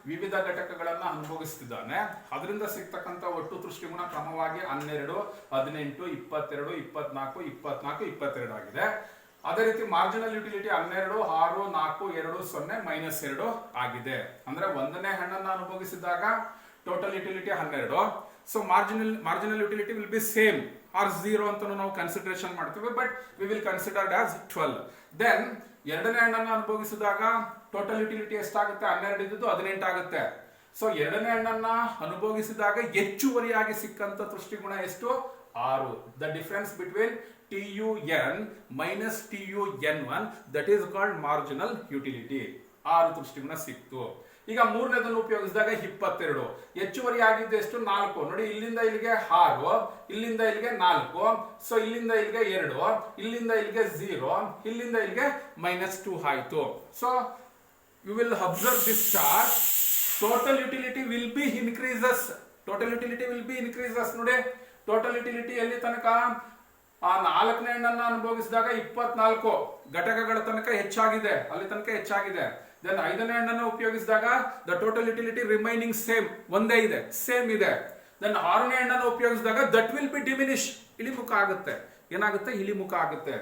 ವಿವಿಧ ಘಟಕಗಳನ್ನ ಅನುಭವಿಸ್ತಿದ್ದಾನೆ. ಅದರಿಂದ ಸಿಗ್ತಕ್ಕಂಥ ಒಟ್ಟು ದೃಷ್ಟಿಗುಣ ಕ್ರಮವಾಗಿ 12, 18, 22, 24, 22 ಆಗಿದೆ. ಅದೇ ರೀತಿ ಮಾರ್ಜಿನಲ್ ಯುಟಿಲಿಟಿ 12, 6, 4, 2, 0, -2 ಆಗಿದೆ. ಅಂದ್ರೆ 1ನೇ ಹಣ್ಣನ್ನ ಅನುಭವಿಸಿದಾಗ total utility 12. So marginal utility will be same or 0 ಅಂತ ನಾವು ಕನ್ಸಿಡರೇಷನ್ ಮಾಡ್ತೀವಿ, but we will considered as 12. Then 2ನೇ ಹಣ್ಣನ್ನು ಅನುಭವಿಸಿದಾಗ ಟೋಟಲ್ ಯುಟಿಲಿಟಿ ಎಷ್ಟಾಗುತ್ತೆ? 12 ಇದ್ದು 18 ಆಗುತ್ತೆ. ಸೊ 2ನೇ ಹಣ್ಣನ್ನ ಅನುಭವಿಸಿದಾಗ ಹೆಚ್ಚುವರಿಯಾಗಿ ಸಿಕ್ಕಂತ ದೃಷ್ಟಿಗುಣ ಎಷ್ಟು? 6. The difference between TUN minus TUN1 that is called marginal utility. 6 ದೃಷ್ಟಿಗುಣ ಸಿಕ್ತು. ಈಗ 3ನೇದನ್ನು ಉಪಯೋಗಿಸಿದಾಗ 22. ಹೆಚ್ಚುವರಿ ಆಗಿದ್ದು ಎಷ್ಟು? 4. ನೋಡಿ, ಇಲ್ಲಿಂದ ಇಲ್ಲಿಗೆ 6, ಇಲ್ಲಿಂದ ಇಲ್ಲಿಗೆ 4. ಸೊ ಇಲ್ಲಿಂದ ಇಲ್ಲಿಗೆ 2, ಇಲ್ಲಿಂದ ಇಲ್ಲಿಗೆ 0, ಇಲ್ಲಿಂದ ಇಲ್ಲಿಗೆ -2 ಆಯ್ತು. So you will observe this chart. Total utility will be increases. ನೋಡಿ, ಟೋಟಲ್ ಯುಟಿಲಿಟಿ ಎಲ್ಲಿ ತನಕ? 4ನೇ ಹಣ್ಣನ್ನ ಅನುಭವಿಸಿದಾಗ 24 ಘಟಕಗಳ ತನಕ ಹೆಚ್ಚಾಗಿದೆ, ಅಲ್ಲಿ ತನಕ ಹೆಚ್ಚಾಗಿದೆ. ದೆನ್ 5ನೇ ಹಣ್ಣನ್ನು ಉಪಯೋಗಿಸಿದಾಗ the total utility remaining same, ಒಂದೇ ಇದೆ, ಸೇಮ್ ಇದೆ. ದೆನ್ 6ನೇ ಹಣ್ಣನ್ನು ಉಪಯೋಗಿಸಿದಾಗ ದಟ್ ವಿಲ್ ಬಿ ಡಿಮಿನಿಶ್, ಇಳಿಮುಖ ಆಗುತ್ತೆ. ಏನಾಗುತ್ತೆ? ಇಳಿಮುಖ ಆಗುತ್ತೆ.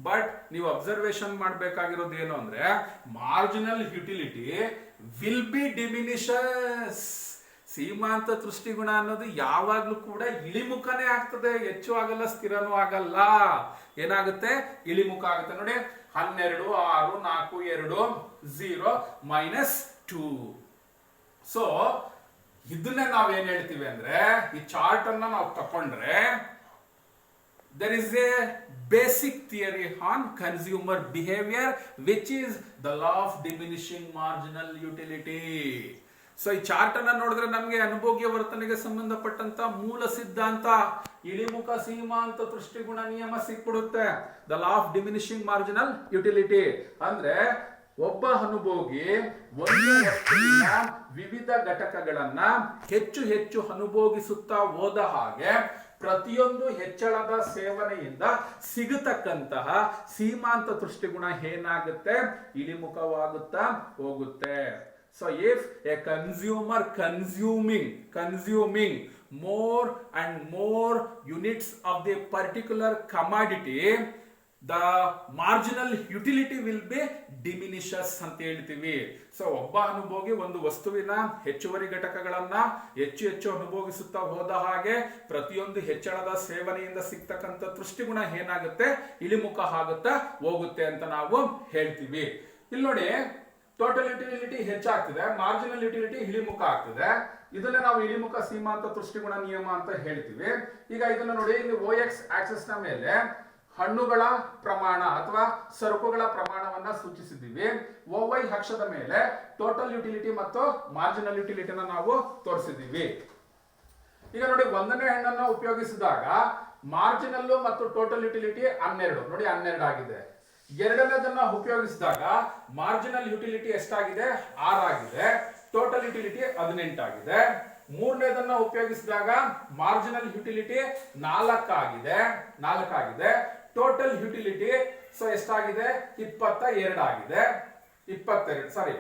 ಬಟ್ ನೀವು ಅಬ್ಸರ್ವೇಷನ್ ಮಾಡಬೇಕಾಗಿರೋದು ಏನು ಅಂದ್ರೆ marginal utility will B diminishes. ಸೀಮಾಂತ ದೃಷ್ಟಿಗುಣ ಅನ್ನೋದು ಯಾವಾಗ್ಲೂ ಕೂಡ ಇಳಿಮುಖನೇ ಆಗ್ತದೆ, ಹೆಚ್ಚು ಆಗಲ್ಲ, ಸ್ಥಿರನೂ ಆಗಲ್ಲ. ಏನಾಗುತ್ತೆ? ಇಳಿಮುಖ ಆಗುತ್ತೆ. ನೋಡಿ, 12, 6, 4, 2, 0, -2. ಸೊ ಇದನ್ನೇ ನಾವೇನ್ ಹೇಳ್ತೀವಿ ಅಂದ್ರೆ, ಈ ಚಾರ್ಟ್ ಅನ್ನ ನಾವು ತಕೊಂಡ್ರೆ there is a basic theory on consumer behavior which is the law of diminishing marginal utility. So ಈ ಚಾರ್ಟ್ ಅನ್ನ ನೋಡಿದ್ರೆ ನಮಗೆ ಅನುಭೋಗ್ಯ ವರ್ತನೆಗೆ ಸಂಬಂಧಪಟ್ಟಂತ ಮೂಲ ಸಿದ್ಧಾಂತ ಇಳಿಮುಖ ಸೀಮಾಂತ ದೃಷ್ಟಿಗುಣ ನಿಯಮ ಸಿಕ್ಬಿಡುತ್ತೆ. The law of diminishing marginal utility ಅಂದ್ರೆ ಒಬ್ಬ ಅನುಭೋಗಿ ಒಂದು ವಸ್ತುವಿನ ವಿವಿಧ ಘಟಕಗಳನ್ನ ಹೆಚ್ಚು ಹೆಚ್ಚು ಅನುಭೋಗಿಸುತ್ತಾ ಹೋದ ಹಾಗೆ ಪ್ರತಿಯೊಂದು ಹೆಚ್ಚಳದ ಸೇವನೆಯಿಂದ ಸಿಗತಕ್ಕಂತಹ ಸೀಮಾಂತ ದೃಷ್ಟಿಗುಣ ಏನಾಗುತ್ತೆ, ಇಳಿಮುಖವಾಗುತ್ತಾ ಹೋಗುತ್ತೆ. So if a consumer consuming more and more units of the particular commodity, the marginal utility will be diminishes ಅಂತ ಹೇಳ್ತೀವಿ. ಸೊ ಒಬ್ಬ ಅನುಭೋಗಿ ಒಂದು ವಸ್ತುವಿನ ಹೆಚ್ಚುವರಿ ಘಟಕಗಳನ್ನ ಹೆಚ್ಚು ಹೆಚ್ಚು ಅನುಭೋಗಿಸುತ್ತಾ ಹೋದ ಹಾಗೆ ಪ್ರತಿಯೊಂದು ಹೆಚ್ಚಳದ ಸೇವನೆಯಿಂದ ಸಿಗ್ತಕ್ಕಂಥ ದೃಷ್ಟಿಗುಣ ಏನಾಗುತ್ತೆ, ಇಳಿಮುಖ ಆಗುತ್ತಾ ಹೋಗುತ್ತೆ ಅಂತ ನಾವು ಹೇಳ್ತೀವಿ. ಇಲ್ಲಿ ನೋಡಿ, ಟೋಟಲ್ ಯುಟಿಲಿಟಿ ಹೆಚ್ಚಾಗ್ತಿದೆ, ಮಾರ್ಜಿನಲ್ ಯುಟಿಲಿಟಿ ಇಳಿಮುಖ ಆಗ್ತಿದೆ. ಇದನ್ನ ನಾವು ಇಳಿಮುಖ ಸೀಮಾಂತ ದೃಷ್ಟಿಗುಣ ನಿಯಮ ಅಂತ ಹೇಳ್ತೀವಿ. ಈಗ ಇದನ್ನ ನೋಡಿ, ಇಲ್ಲಿ OX ಆಕ್ಸಿಸ್ ನ ಮೇಲೆ ಹಣ್ಣುಗಳ ಪ್ರಮಾಣ ಅಥವಾ ಸರಕುಗಳ ಪ್ರಮಾಣವನ್ನ ಸೂಚಿಸಿದ್ದೀವಿ. OY ಅಕ್ಷದ ಮೇಲೆ ಟೋಟಲ್ ಯುಟಿಲಿಟಿ ಮತ್ತು ಮಾರ್ಜಿನಲ್ ಯುಟಿಲಿಟಿನ ನಾವು ತೋರಿಸಿದ್ದೀವಿ. ಈಗ ನೋಡಿ, ಒಂದನೇ ಹಣ್ಣನ್ನ ಉಪಯೋಗಿಸಿದಾಗ ಮಾರ್ಜಿನಲ್ ಮತ್ತು ಟೋಟಲ್ ಯುಟಿಲಿಟಿ 12 ನೋಡಿ 12 ಆಗಿದೆ. ಎರಡನೇದನ್ನ ಉಪಯೋಗಿಸಿದಾಗ ಮಾರ್ಜಿನಲ್ ಯುಟಿಲಿಟಿ ಎಷ್ಟಾಗಿದೆ, 6 ಆಗಿದೆ. ಟೋಟಲ್ ಯುಟಿಲಿಟಿ 18 ಆಗಿದೆ. ಮೂರನೇದನ್ನ ಉಪಯೋಗಿಸಿದಾಗ ಮಾರ್ಜಿನಲ್ ಯುಟಿಲಿಟಿ 4 ಆಗಿದೆ. ಟೋಟಲ್ ಯುಟಿಲಿಟಿ ಸೊ ಎಷ್ಟಾಗಿದೆ, 22 ಆಗಿದೆ. 22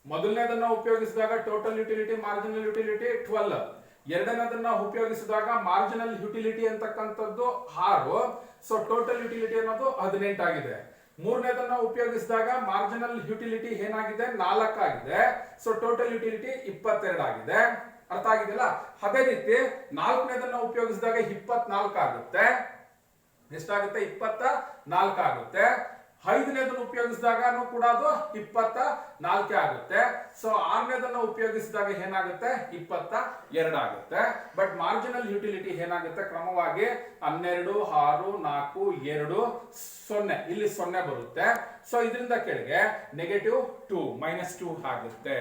ಮೊದಲನೇದನ್ನ ಉಪಯೋಗಿಸಿದಾಗ ಟೋಟಲ್ ಯುಟಿಲಿಟಿ ಮಾರ್ಜಿನಲ್ ಯುಟಿಲಿಟಿ 12. ಎರಡನೇದನ್ನ ಉಪಯೋಗಿಸಿದಾಗ ಮಾರ್ಜಿನಲ್ ಯುಟಿಲಿಟಿ ಅಂತಕ್ಕಂಥದ್ದು 6. ಸೊ ಟೋಟಲ್ ಯುಟಿಲಿಟಿ ಅನ್ನೋದು 18 ಆಗಿದೆ. ಮೂರನೇದನ್ನ ಉಪಯೋಗಿಸಿದಾಗ ಮಾರ್ಜಿನಲ್ ಯುಟಿಲಿಟಿ ಏನಾಗಿದೆ, 4 ಆಗಿದೆ. ಸೊ ಟೋಟಲ್ ಯುಟಿಲಿಟಿ 22 ಆಗಿದೆ. ಅರ್ಥ ಆಗಿದೆಯಲ್ಲ? ಅದೇ ರೀತಿ ನಾಲ್ಕನೇದನ್ನ ಉಪಯೋಗಿಸಿದಾಗ 24 ಆಗುತ್ತೆ. ಎಷ್ಟಾಗುತ್ತೆ, 24 ಆಗುತ್ತೆ. ಐದನೇದನ್ನು ಉಪಯೋಗಿಸಿದಾಗ ಕೂಡ ಅದು 24 ಆಗುತ್ತೆ. ಸೊ ಆರನೇದನ್ನ ಉಪಯೋಗಿಸಿದಾಗ ಏನಾಗುತ್ತೆ, 22 ಆಗುತ್ತೆ. ಬಟ್ ಮಾರ್ಜಿನಲ್ ಯುಟಿಲಿಟಿ ಏನಾಗುತ್ತೆ, ಕ್ರಮವಾಗಿ 12, 6, 4, 2, 0 ಇಲ್ಲಿ 0 ಬರುತ್ತೆ. ಸೊ ಇದರಿಂದ ಕೆಳಗೆ -2 -2 ಆಗುತ್ತೆ.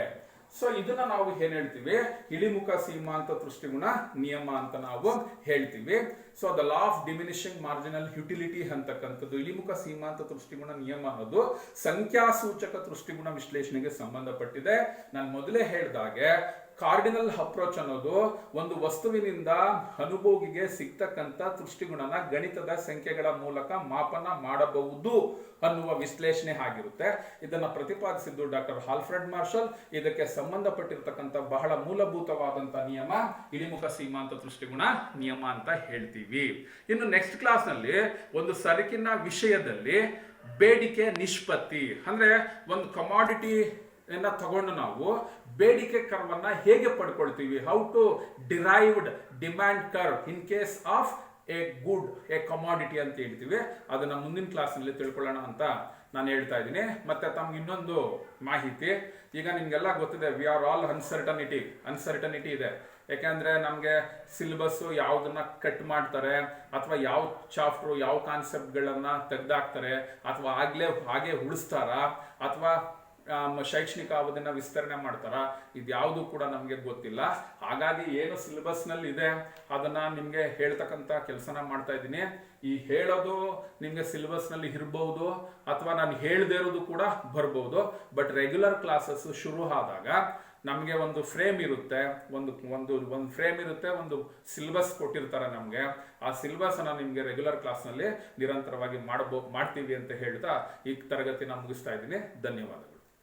ಸೊ ಇದನ್ನ ನಾವು ಏನ್ ಹೇಳ್ತೀವಿ, ಇಳಿಮುಖ ಸೀಮಾಂತ ದೃಷ್ಟಿಗುಣ ನಿಯಮ ಅಂತ ನಾವು ಹೇಳ್ತೀವಿ. So the law of diminishing marginal utility ಅಂತಕ್ಕಂಥದ್ದು ಇಳಿಮುಖ ಸೀಮಾಂತ ದೃಷ್ಟಿಗುಣ ನಿಯಮ ಅನ್ನೋದು ಸಂಖ್ಯಾಸೂಚಕ ದೃಷ್ಟಿಗುಣ ವಿಶ್ಲೇಷಣೆಗೆ ಸಂಬಂಧಪಟ್ಟಿದೆ. ನಾನು ಮೊದಲೇ ಹೇಳಿದಾಗೆ ಕಾರ್ಡಿನಲ್ ಅಪ್ರೋಚ್ ಅನ್ನೋದು ಒಂದು ವಸ್ತುವಿನಿಂದ ಅನುಭೋಗಿಗೆ ಸಿಗ್ತಕ್ಕಂಥ ದೃಷ್ಟಿಗುಣನ ಗಣಿತದ ಸಂಖ್ಯೆಗಳ ಮೂಲಕ ಮಾಪನ ಮಾಡಬಹುದು ಅನ್ನುವ ವಿಶ್ಲೇಷಣೆ ಆಗಿರುತ್ತೆ. ಇದನ್ನ ಪ್ರತಿಪಾದಿಸಿದ್ದು ಡಾಕ್ಟರ್ ಆಲ್ಫ್ರೆಡ್ ಮಾರ್ಷಲ್. ಇದಕ್ಕೆ ಸಂಬಂಧಪಟ್ಟಿರ್ತಕ್ಕಂಥ ಬಹಳ ಮೂಲಭೂತವಾದಂತ ನಿಯಮ ಇಳಿಮುಖ ಸೀಮಾಂತ ದೃಷ್ಟಿಗುಣ ನಿಯಮ ಅಂತ ಹೇಳ್ತೀವಿ. ಇನ್ನು ನೆಕ್ಸ್ಟ್ ಕ್ಲಾಸ್ ನಲ್ಲಿ ಒಂದು ಸರಕಿನ ವಿಷಯದಲ್ಲಿ ಬೇಡಿಕೆ ನಿಷ್ಪತ್ತಿ ಅಂದ್ರೆ ಒಂದು ಕಮಾಡಿಟಿ ತಗೊಂಡು ನಾವು ಬೇಡಿಕೆ ಕರ್ವನ್ನ ಹೇಗೆ ಪಡ್ಕೊಳ್ತೀವಿ, how to derived demand curve in case of a good a commodity ಅಂತ ಹೇಳ್ತೀವಿ. ಅದನ್ನ ಮುಂದಿನ ಕ್ಲಾಸ್ ನಲ್ಲಿ ತಿಳ್ಕೊಳ್ಳೋಣ ಅಂತ ನಾನು ಹೇಳ್ತಾ ಇದ್ದೀನಿ. ಮತ್ತೆ ತಮ್ಗೆ ಇನ್ನೊಂದು ಮಾಹಿತಿ, ಈಗ ನಿಮ್ಗೆಲ್ಲ ಗೊತ್ತಿದೆ, ವಿ ಆರ್ ಆಲ್ ಅನ್ಸರ್ಟನಿಟಿ ಇದೆ. ಯಾಕೆಂದ್ರೆ ನಮ್ಗೆ ಸಿಲೆಬಸ್ ಯಾವ್ದನ್ನ ಕಟ್ ಮಾಡ್ತಾರೆ ಅಥವಾ ಯಾವ ಚಾಪ್ಟರ್ ಯಾವ ಕಾನ್ಸೆಪ್ಟ್ಗಳನ್ನ ತೆಗ್ದಾಕ್ತಾರೆ ಅಥವಾ ಹಾಗೆ ಉಳಿಸ್ತಾರ ಅಥವಾ ಶೈಕ್ಷಣಿಕ ಅವಧಿನ ವಿಸ್ತರಣೆ ಮಾಡ್ತಾರ, ಇದ್ಯಾವುದು ಕೂಡ ನಮ್ಗೆ ಗೊತ್ತಿಲ್ಲ. ಹಾಗಾಗಿ ಏನು ಸಿಲೆಬಸ್ ನಲ್ಲಿ ಇದೆ ಅದನ್ನ ನಿಮ್ಗೆ ಹೇಳ್ತಕ್ಕಂತ ಕೆಲಸನ ಮಾಡ್ತಾ ಇದ್ದೀನಿ. ಈ ಹೇಳೋದು ನಿಮ್ಗೆ ಸಿಲೆಬಸ್ ನಲ್ಲಿ ಇರಬಹುದು ಅಥವಾ ನಾನು ಹೇಳದೇ ಇರೋದು ಕೂಡ ಬರ್ಬಹುದು. ಬಟ್ ರೆಗ್ಯುಲರ್ ಕ್ಲಾಸಸ್ ಶುರು ಆದಾಗ ನಮ್ಗೆ ಒಂದು ಫ್ರೇಮ್ ಇರುತ್ತೆ, ಒಂದು ಫ್ರೇಮ್ ಇರುತ್ತೆ, ಒಂದು ಸಿಲೆಬಸ್ ಕೊಟ್ಟಿರ್ತಾರೆ ನಮ್ಗೆ. ಆ ಸಿಲೆಬಸ್ ಅನ್ನ ನಿಮ್ಗೆ ರೆಗ್ಯುಲರ್ ಕ್ಲಾಸ್ ನಲ್ಲಿ ನಿರಂತರವಾಗಿ ಮಾಡ್ತೀವಿ ಅಂತ ಹೇಳ್ತಾ ಈ ತರಗತಿನ ಮುಗಿಸ್ತಾ ಇದ್ದೀನಿ. ಧನ್ಯವಾದಗಳು.